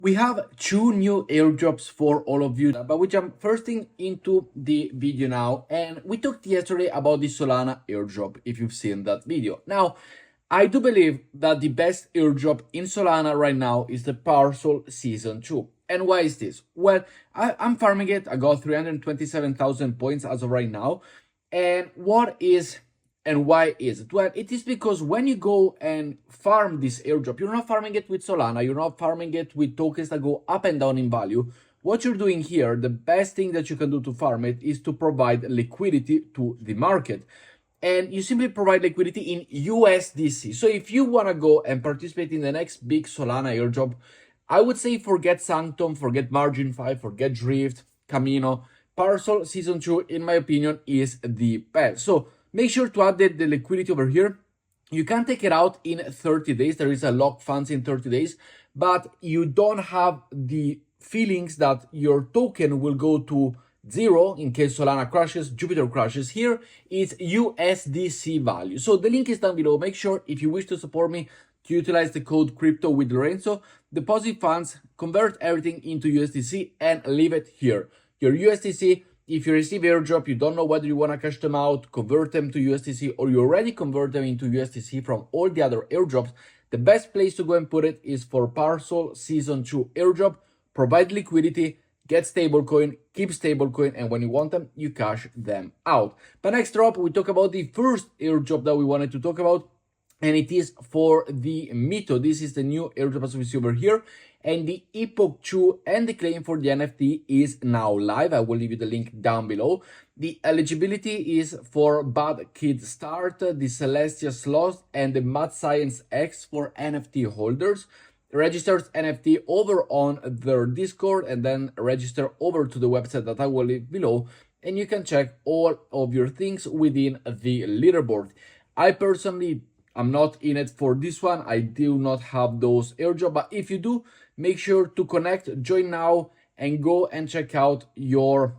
We have two new airdrops for all of you, but we jump first thing into the video now. And we talked yesterday about the Solana airdrop, if you've seen that video. Now, I do believe that the best airdrop in Solana right now is the Parcel Season 2. And why is this? Well, I'm farming it. I got 327,000 points as of right now. And why is it? Well, it is because when you go and farm this airdrop, you're not farming it with Solana, you're not farming it with tokens that go up and down in value. What you're doing here, the best thing that you can do to farm it is to provide liquidity to the market. And you simply provide liquidity in USDC. So if you want to go and participate in the next big Solana airdrop, I would say forget Sanctum, forget Margin 5, forget Drift, Camino. Parcel Season 2, in my opinion, is the best. So make sure to add the liquidity over here. You can take it out in 30 days. There is a lock funds in 30 days, but you don't have the feelings that your token will go to zero in case Solana crashes, Jupiter crashes. Here it's USDC value. So the link is down below. Make sure if you wish to support me to utilize the code crypto with Lorenzo, deposit funds, convert everything into USDC and leave it here. Your USDC, if you receive airdrop, you don't know whether you want to cash them out, convert them to USDC, or you already convert them into USDC from all the other airdrops, the best place to go and put it is for Parcel Season 2 airdrop. Provide liquidity, get stablecoin, keep stablecoin, and when you want them, you cash them out. But next drop, we talk about the first airdrop that we wanted to talk about, and it is for the Mito. This is the new airdrop as we see over here. And the Epoch 2 and the claim for the NFT is now live. I will leave you the link down below. The eligibility is for Bad Kid Start, the Celestia Sloth, and the Mad Science X for NFT holders. Registers NFT over on their Discord and then register over to the website that I will leave below. And you can check all of your things within the leaderboard. I personally I'm not in it for this one. I do not have those airdrop, but if you do, make sure to connect, join now, and go and check out your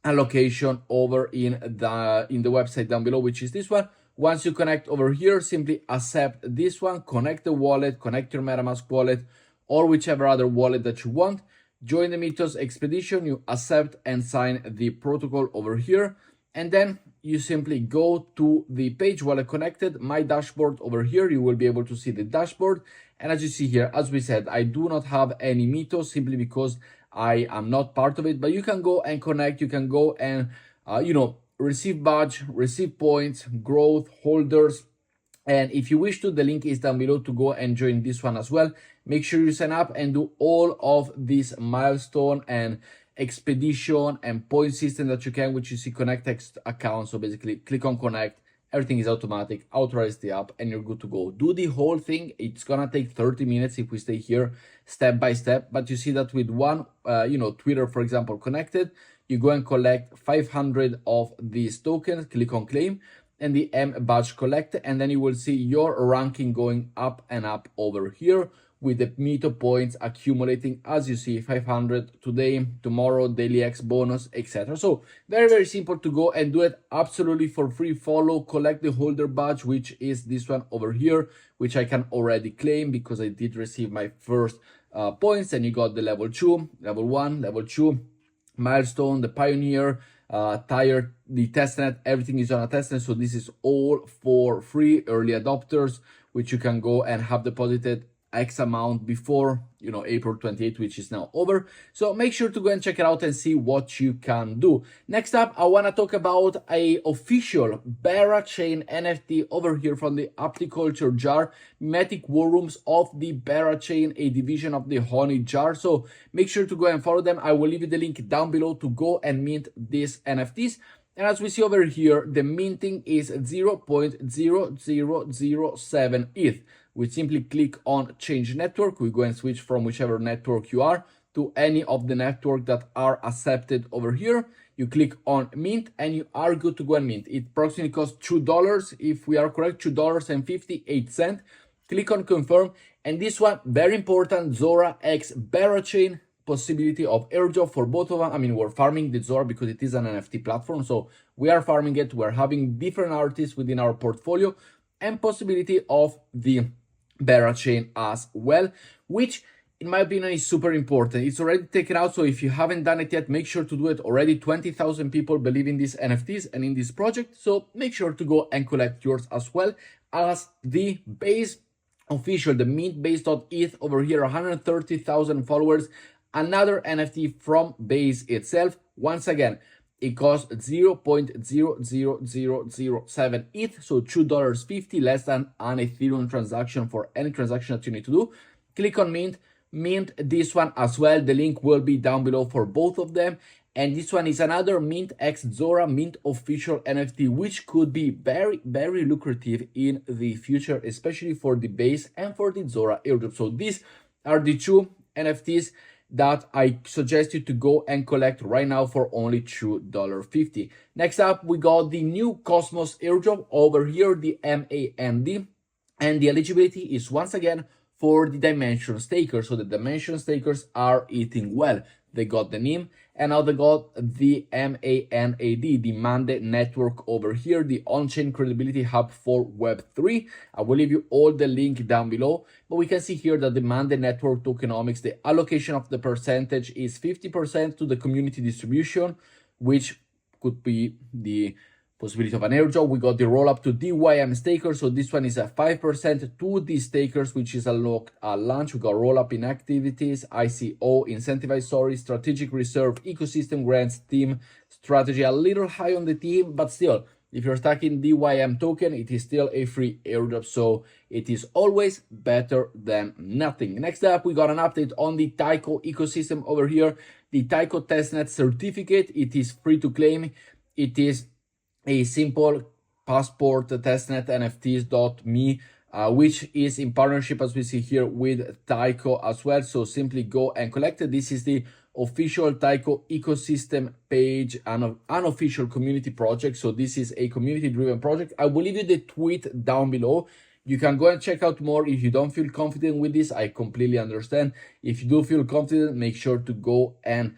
allocation over in the website down below, which is this one. Once you connect over here, simply accept this one, connect the wallet, connect your MetaMask wallet, or whichever other wallet that you want. Join the Mitos expedition, you accept and sign the protocol over here, and then you simply go to the page wallet connected, my dashboard over here. You will be able to see the dashboard. And as you see here, as we said, I do not have any Mitos simply because I am not part of it, but you can go and connect. You can go and, receive badge, receive points, growth, holders. And if you wish to, the link is down below to go and join this one as well. Make sure you sign up and do all of this milestone and expedition and point system that you can, which you see connect text account. So basically click on connect, everything is automatic, authorize the app, and you're good to go. Do the whole thing. It's gonna take 30 minutes if we stay here step by step, but you see that with one Twitter, for example, connected, you go and collect 500 of these tokens, click on claim, and the M badge collected, and then you will see your ranking going up and up over here with the Mito points accumulating, as you see, 500 today, tomorrow, daily X bonus, etc. So very simple to go and do it absolutely for free. Follow, collect the holder badge, which is this one over here, which I can already claim because I did receive my first points. And you got the level 2, level 1, level 2, milestone, the pioneer, tire, the testnet, everything is on a testnet. So this is all for free, early adopters, which you can go and have deposited X amount before, April 28th, which is now over. So make sure to go and check it out and see what you can do. Next up, I want to talk about a official Berachain NFT over here from the Apticulture Jar, Mimetic War Rooms of the Berachain, a division of the Honey Jar. So make sure to go and follow them. I will leave you the link down below to go and mint these NFTs. And as we see over here, the minting is 0.0007 ETH. We simply click on change network. We go and switch from whichever network you are to any of the network that are accepted over here. You click on mint and you are good to go and mint. It approximately costs $2, if we are correct, $2.58. Click on confirm. And this one, very important, Zora X Berachain, possibility of airdrop for both of them. I mean, we're farming the Zora because it is an NFT platform. So we are farming it. We're having different artists within our portfolio and possibility of the Berachain as well, which in my opinion, is super important. It's already taken out, so if you haven't done it yet, make sure to do it. Already 20,000 people believe in these NFTs and in this project, so make sure to go and collect yours as well as the base official, the mint-base.eth over here, 130,000 followers, another NFT from Base itself. Once again, it costs 0.00007 ETH, so $2.50, less than an Ethereum transaction for any transaction that you need to do. Click on mint this one as well. The link will be down below for both of them. And this one is another Mint X Zora Mint official NFT, which could be very, very lucrative in the future, especially for the base and for the Zora airdrop. So these are the two NFTs that I suggest you to go and collect right now for only $2.50. Next up, we got the new Cosmos airdrop over here, the MAND, and the eligibility is once again for the dimension stakers. So the dimension stakers are eating well. They got the NIM, and now they got the MANAD, the Mande network over here, the on-chain credibility hub for Web3. I will leave you all the link down below, but we can see here that the Mande network tokenomics, the allocation of the percentage is 50% to the community distribution, which could be the possibility of an airdrop. We got the roll up to DYM stakers, so this one is a 5% to the stakers, which is a locked launch. We got roll up in activities, ICO, incentivized story, strategic reserve, ecosystem grants, team strategy. A little high on the team, but still, if you're stacking DYM token, it is still a free airdrop, so it is always better than nothing. Next up, we got an update on the Taiko ecosystem over here. The Taiko testnet certificate, it is free to claim. It is a simple passport testnet NFTs.me, which is in partnership, as we see here, with Taiko as well. So simply go and collect it. This is the official Taiko ecosystem page and an unofficial community project. So this is a community driven project. I will leave you the tweet down below. You can go and check out more. If you don't feel confident with this, I completely understand. If you do feel confident, make sure to go and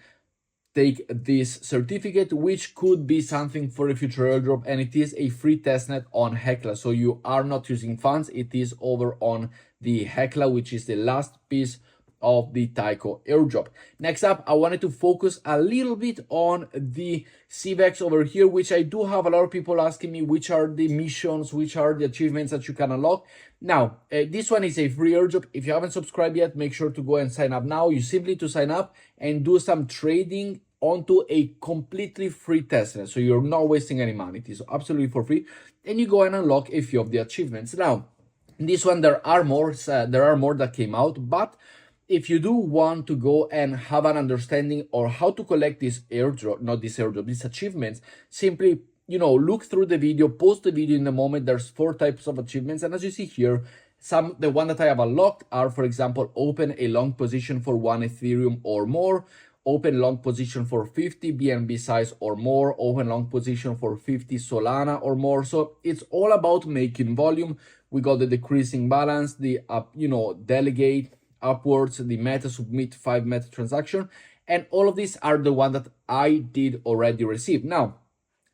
take this certificate, which could be something for a future airdrop, and it is a free testnet on Hecla, so you are not using funds. It is over on the Hecla, which is the last piece of the Taiko airdrop. Next up, I wanted to focus a little bit on the CVEX over here, which I do have a lot of people asking me which are the missions, which are the achievements that you can unlock. Now, this one is a free airdrop. If you haven't subscribed yet, make sure to go and sign up now. You simply to sign up and do some trading onto a completely free testnet, so you're not wasting any money. It is absolutely for free, and you go and unlock a few of the achievements. Now, this one, there are more that came out, but if you do want to go and have an understanding or how to collect this airdrop, not this airdrop, these achievements, simply, look through the video, post the video in the moment. There's 4 types of achievements, and as you see here, the one that I have unlocked are, for example, open a long position for 1 Ethereum or more, open long position for 50 BNB size or more, open long position for 50 Solana or more. So it's all about making volume. We got the decreasing balance, the delegate upwards, the meta submit 5 meta transaction, and all of these are the one that I did already receive. Now,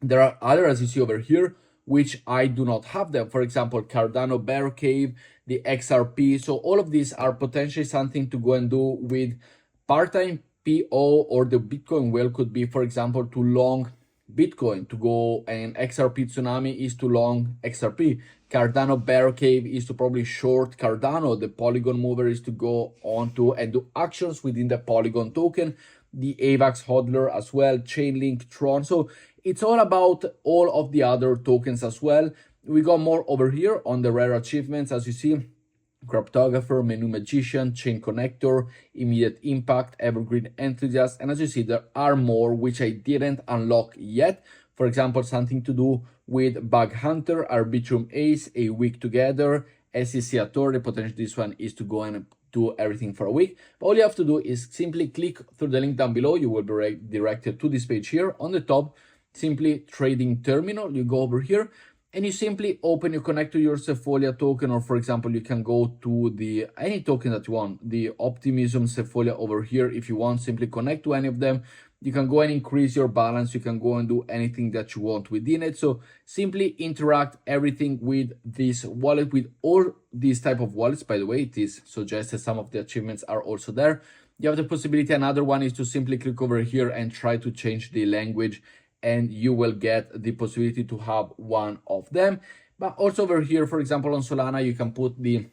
there are other, as you see over here, which I do not have them. For example, Cardano Bear Cave, the XRP. So all of these are potentially something to go and do with part-time PO, or the Bitcoin whale could be, for example, to long Bitcoin, to go, and XRP Tsunami is to long XRP. Cardano Bear Cave is to probably short Cardano. The Polygon Mover is to go on to and do actions within the Polygon token. The AVAX Hodler as well, Chainlink, Tron. So it's all about all of the other tokens as well. We got more over here on the rare achievements, as you see. Cryptographer, Menu Magician, Chain Connector, Immediate Impact, Evergreen Enthusiast, and as you see, there are more which I didn't unlock yet. For example, something to do with Bug Hunter, Arbitrum Ace, A Week Together, SEC Authority. Potentially this one is to go and do everything for a week. But all you have to do is simply click through the link down below. You will be redirected to this page here. On the top, simply Trading Terminal. You go over here, and you simply you connect to your Sefolia token, or for example, you can go to any token that you want, the Optimism Sefolia over here. If you want, simply connect to any of them. You can go and increase your balance. You can go and do anything that you want within it. So simply interact everything with this wallet, with all these type of wallets. By the way, it is suggested some of the achievements are also there. You have the possibility. Another one is to simply click over here and try to change the language, and you will get the possibility to have one of them. But also over here, for example, on Solana, you can put the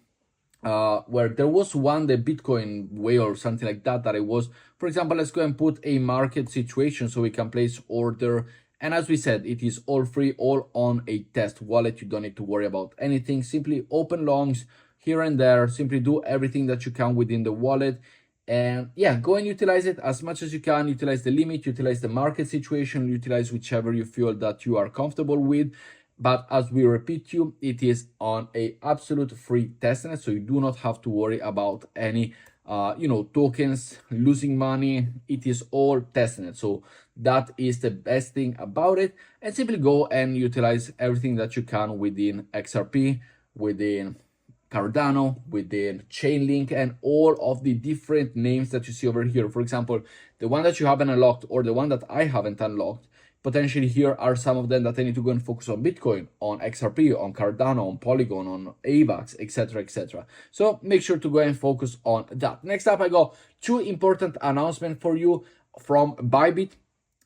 where there was one, the Bitcoin way or something like that, that it was, for example, let's go and put a market situation so we can place order. And as we said, it is all free, all on a test wallet. You don't need to worry about anything. Simply open longs here and there, simply do everything that you can within the wallet. And yeah, go and utilize it as much as you can. Utilize the limit, utilize the market situation, utilize whichever you feel that you are comfortable with. But as we repeat you, it is on a absolute free testnet, so you do not have to worry about any tokens losing money. It is all testnet, so that is the best thing about it. And simply go and utilize everything that you can within XRP, within Cardano, within Chainlink, and all of the different names that you see over here. For example, the one that you haven't unlocked, or the one that I haven't unlocked, potentially here are some of them that I need to go and focus on: Bitcoin, on XRP, on Cardano, on Polygon, on AVAX, etc., etc. So make sure to go and focus on that. Next up, I got two important announcements for you from Bybit,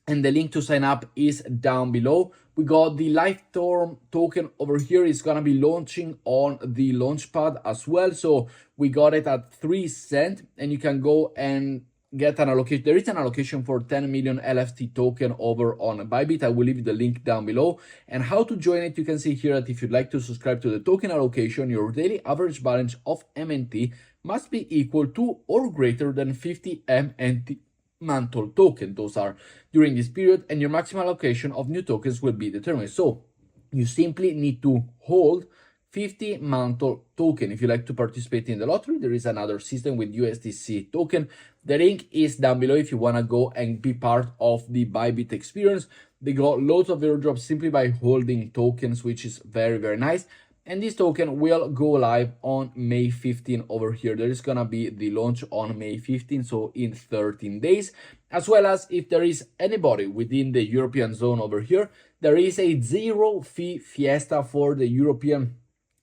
and the link to sign up is down below. We got the Lifetorm token over here. It's gonna be launching on the launchpad as well. So we got it at 3 cents, and you can go and get an allocation. There is an allocation for 10 million LFT token over on Bybit. I will leave the link down below. And how to join it, you can see here that if you'd like to subscribe to the token allocation, your daily average balance of MNT must be equal to or greater than 50 MNT mantle token. Those are during this period, and your maximum allocation of new tokens will be determined. So you simply need to hold 50 mantle token. If you like to participate in the lottery, there is another system with USDC token. The link is down below if you want to go and be part of the Bybit experience. They got loads of airdrops simply by holding tokens, which is very, very nice. And this token will go live on May 15 over here. There is going to be the launch on May 15, so in 13 days. As well as if there is anybody within the European zone over here, there is a zero fee fiesta for the European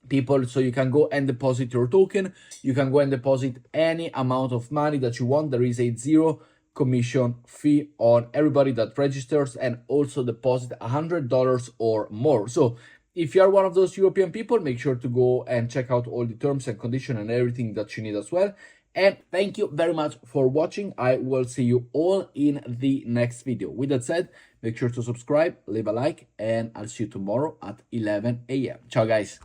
people. So you can go and deposit your token. You can go and deposit any amount of money that you want. There is a zero commission fee on everybody that registers and also deposit $100 or more. So if you are one of those European people, make sure to go and check out all the terms and conditions and everything that you need as well. And thank you very much for watching. I will see you all in the next video. With that said, make sure to subscribe, leave a like, and I'll see you tomorrow at 11 a.m. Ciao, guys.